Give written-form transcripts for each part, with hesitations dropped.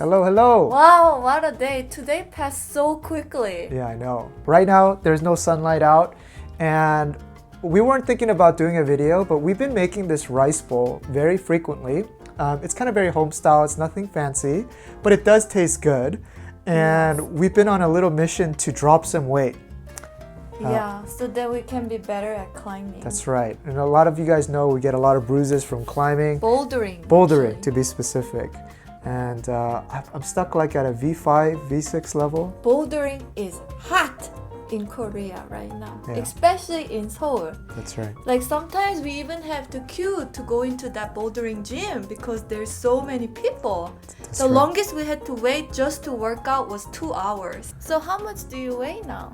Hello, hello. Wow, what a day. Today passed so quickly. Yeah, I know. Right now, there's no sunlight out, and we weren't thinking about doing a video, but we've been making this rice bowl very frequently. It's kind of very home style. It's nothing fancy, but it does taste good. And we've been on a little mission to drop some weight. Yeah, so that we can be better at climbing. That's right. And a lot of you guys know we get a lot of bruises from climbing. Bouldering. Bouldering, actually. to be specific. And I'm stuck like at a V5, V6 level. Bouldering is hot in Korea right now, Yeah. especially in Seoul. That's right. Like sometimes we even have to queue to go into that bouldering gym because there's so many people. The right. longest we had to wait just to work out was 2 hours. So how much do you weigh now?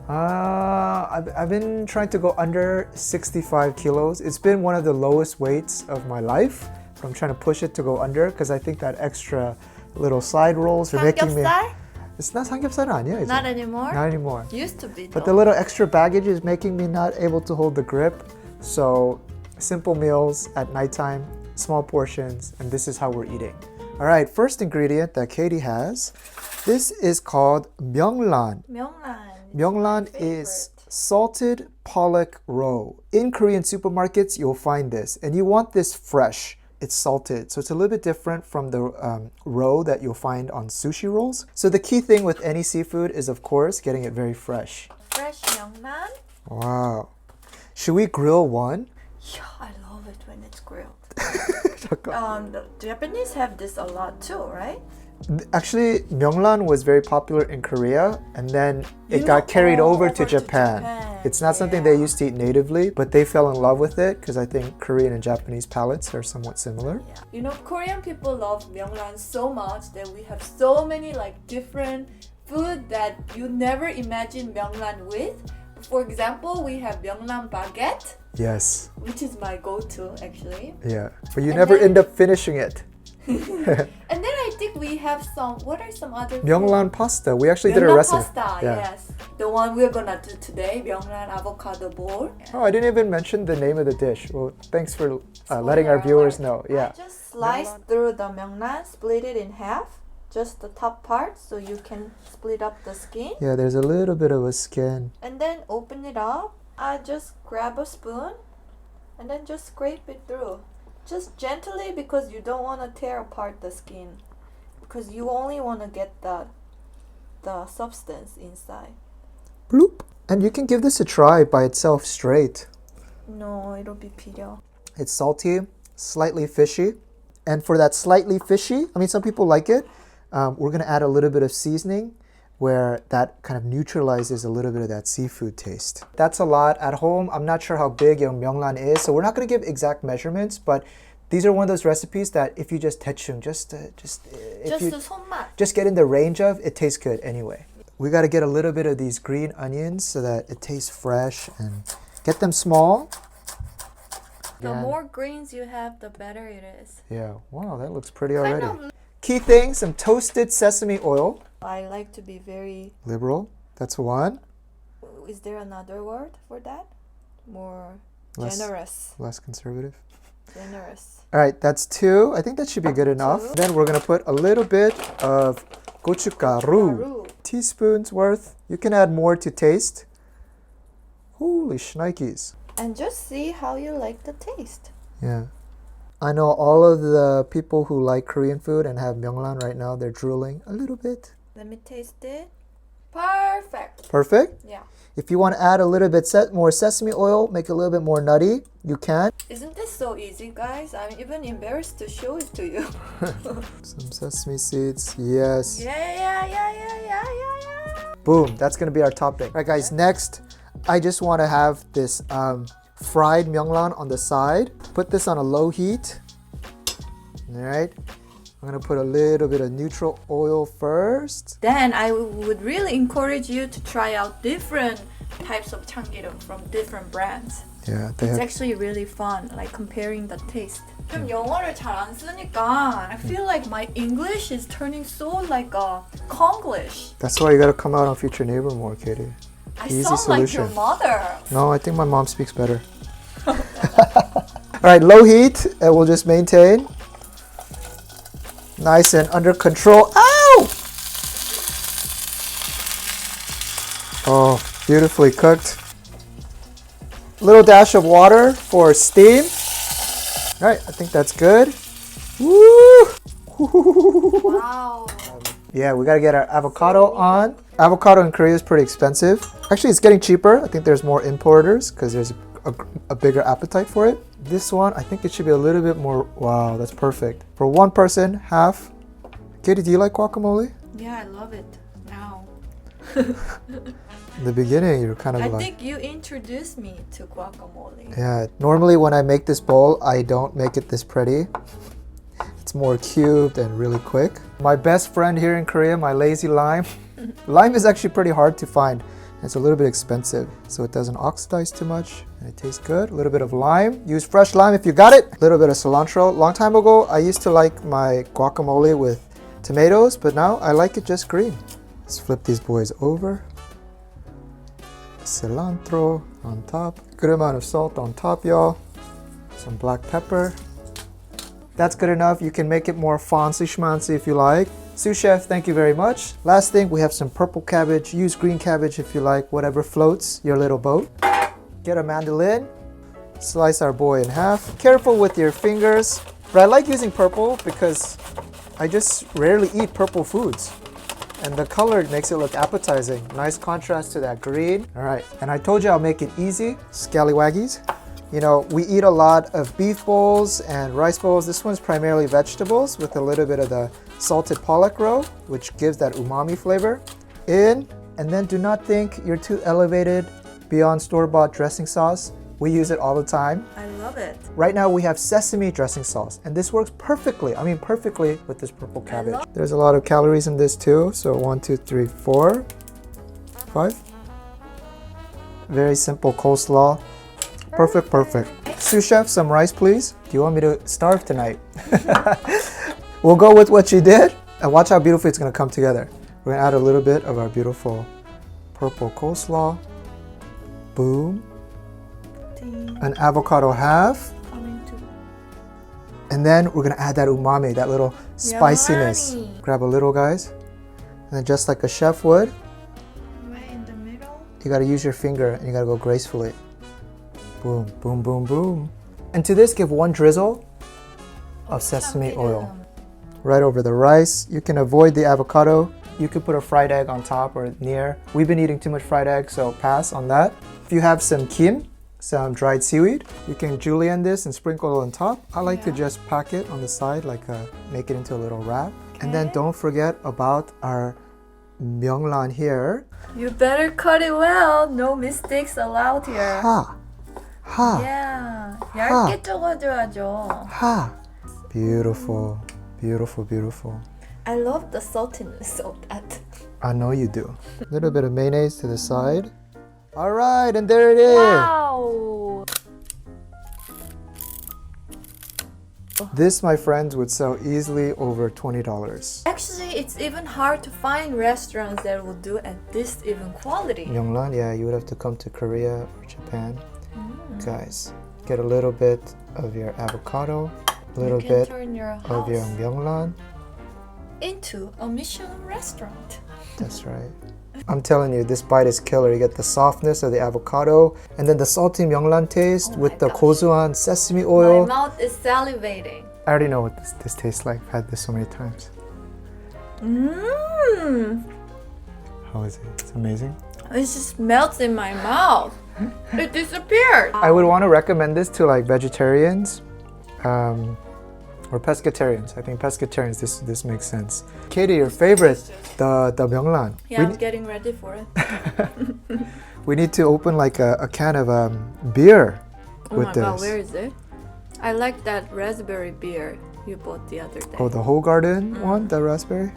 I've been trying to go under 65 kilos. It's been one of the lowest weights of my life. But I'm trying to push it to go under because I think that extra little side rolls are making me... 삼겹살? It's not 삼겹살은 아니야, is Not it? anymore? Not anymore. Used to be though. But the little extra baggage is making me not able to hold the grip. So simple meals at nighttime, small portions, and this is how we're eating. All right, first ingredient that Katie has. This is called myeonglan. Myeonglan. Myeonglan is salted Pollack Roe. In Korean supermarkets, you'll find this, and you want this fresh. It's salted, so it's a little bit different from the roe that you'll find on sushi rolls. So the key thing with any seafood is, of course, getting it very fresh. Fresh myeonglan. Wow. Should we grill one? Yeah, I love it when it's grilled. The Japanese have this a lot too, right? Actually, myeonglan was very popular in Korea, and then it got carried over to Japan. It's not something they used to eat natively, but they fell in love with it because I think Korean and Japanese palates are somewhat similar. Yeah. You know, Korean people love myeonglan so much that we have so many like different food that you never imagine myeonglan with. For example, we have myeonglan baguette, Yes. which is my go-to actually. Yeah. But you never end up finishing it. And then I think we have some. What are some other? Myeonglan pasta. We actually did a Myeonglan recipe. pasta. Yeah. Yes, the one we're gonna do today, myeonglan avocado bowl. Oh, I didn't even mention the name of the dish. Well, thanks for letting our viewers know. Yeah. I just sliced through the myeonglan, split it in half, just the top part, so you can split up the skin. Yeah, there's a little bit of a skin. And then open it up. I just grab a spoon, and then just scrape it through. Just gently because you don't want to tear apart the skin, because you only want to get the substance inside. Bloop. And you can give this a try by itself straight. No, it'll be 필요. It's salty, slightly fishy. And for that slightly fishy, I mean, some people like it. We're going to add a little bit of seasoning where that kind of neutralizes a little bit of that seafood taste. That's a lot. At home, I'm not sure how big your myeonglan is, so we're not going to give exact measurements, but these are one of those recipes that if you just 대충, just get in the range of, it tastes good anyway. We got to get a little bit of these green onions so that it tastes fresh and get them small. The more greens you have, the better it is. Yeah, wow, that looks pretty already. Key thing, some toasted sesame oil. I like to be very... Liberal, that's one. Is there another word for that? More generous. Less conservative. Generous. All right, that's two. I think that should be good enough. Two. Then we're gonna put a little bit of gochugaru. Teaspoons worth. You can add more to taste. Holy shnikes. And just see how you like the taste. Yeah. I know all of the people who like Korean food and have myeonglan right now, they're drooling a little bit. Let me taste it. Perfect. Perfect? Yeah. If you want to add a little bit more sesame oil, make it a little bit more nutty, you can. Isn't this so easy, guys? I'm even embarrassed to show it to you. Some sesame seeds, yes. Yeah. Boom, that's going to be our topping. All right, guys, next, I just want to have this fried myeonglan on the side. Put this on a low heat. All right. I'm going to put a little bit of neutral oil first. Then I would really encourage you to try out different types of 참기름 from different brands. Yeah, It's actually really fun, like comparing the taste. 좀 영어를 잘 안 쓰니까 I feel like my English is turning so like a Konglish. That's why you got to come out on Future Neighbor more, Katie. I Easy sound solution. like your mother. No, I think my mom speaks better. All right, low heat, and we'll just maintain. Nice and under control. Ow! Oh, beautifully cooked. Little dash of water for steam. All right, I think that's good. Woo! Wow. Yeah, we gotta get our avocado on. Avocado in Korea is pretty expensive. Actually, it's getting cheaper. I think there's more importers because there's a bigger appetite for it. This one, I think it should be a little bit more. Wow, that's perfect. For one person, half. Katie, do you like guacamole? Yeah, I love it now. In the beginning, you're kind of I like... think you introduced me to guacamole. Yeah, normally when I make this bowl, I don't make it this pretty. It's more cubed and really quick. My best friend here in Korea, my lazy lime. Lime is actually pretty hard to find. It's a little bit expensive, so it doesn't oxidize too much. And it tastes good. A little bit of lime. Use fresh lime if you got it. A little bit of cilantro. Long time ago, I used to like my guacamole with tomatoes, but now I like it just green. Let's flip these boys over. Cilantro on top. Good amount of salt on top, y'all. Some black pepper. That's good enough. You can make it more fancy schmancy if you like. Sous chef, thank you very much. Last thing, we have some purple cabbage. Use green cabbage if you like, whatever floats your little boat. Get a mandolin. Slice our boy in half. Careful with your fingers. But I like using purple because I just rarely eat purple foods. And the color makes it look appetizing. Nice contrast to that green. All right, and I told you I'll make it easy. Scallywaggies. You know, we eat a lot of beef bowls and rice bowls. This one's primarily vegetables with a little bit of the salted Pollack Roe, which gives that umami flavor. In, and then do not think you're too elevated beyond store-bought dressing sauce. We use it all the time. I love it. Right now we have sesame dressing sauce, and this works perfectly. I mean, perfectly with this purple cabbage. There's a lot of calories in this too. So 1, 2, 3, 4, 5. Very simple coleslaw. Perfect, perfect. Sous chef, some rice, please. Do you want me to starve tonight? We'll go with what you did, and watch how beautifully it's gonna come together. We're gonna add a little bit of our beautiful purple coleslaw. Boom. An avocado half. And then we're gonna add that umami, that little spiciness. Yummy. Grab a little, guys. And then just like a chef would, Right in the middle. you gotta use your finger and you gotta go gracefully. Boom, boom, boom, boom. And to this, give one drizzle of sesame oil. Right over the rice. You can avoid the avocado. You could put a fried egg on top or near. We've been eating too much fried egg, so pass on that. If you have some kim, some dried seaweed, you can julienne this and sprinkle it on top. I like to just pack it on the side, like make it into a little wrap. And then don't forget about our myeonglan here. You better cut it well. No mistakes allowed here. Ha! Ha! Yeah. 얇게 쪄가줘야죠. Ha! Beautiful, beautiful, beautiful. I love the saltiness of that. I know you do. A little bit of mayonnaise to the side. All right, and there it is. Wow. This, my friends, would sell easily over $20. Actually, it's even hard to find restaurants that will do at this even quality. Myeonglan, yeah, you would have to come to Korea or Japan. Guys, get a little bit of your avocado, a little You can bit turn your of your house myeonglan. into a Michelin restaurant. That's right. I'm telling you, this bite is killer. You get the softness of the avocado, and then the salty myeonglan taste Oh with my the gosh. gosuan sesame My oil. mouth is salivating. I already know what this tastes like. I've had this so many times. Mmm. How is it? It's amazing. It just melts in my mouth. It disappeared. I would want to recommend this to like vegetarians or pescatarians. I think pescatarians, this makes sense. Katie, your favorite, the myeonglan. Yeah, I'm getting ready for it. We need to open like a can of beer Oh with my this. god, where is it? I like that raspberry beer you bought the other day. Oh, the whole garden one, the raspberry?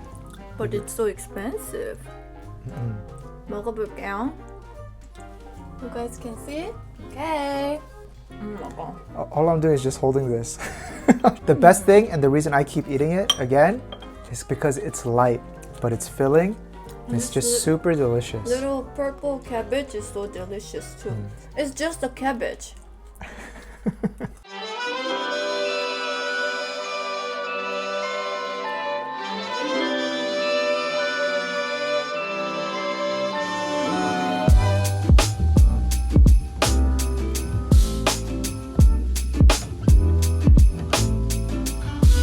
But it's so expensive. 먹어볼게요. You guys can see it? Okay. 먹어. All I'm doing is just holding this. The best thing, and the reason I keep eating it again, is because it's light, but it's filling. And it's just super delicious. Little purple cabbage is so delicious too. It's just a cabbage.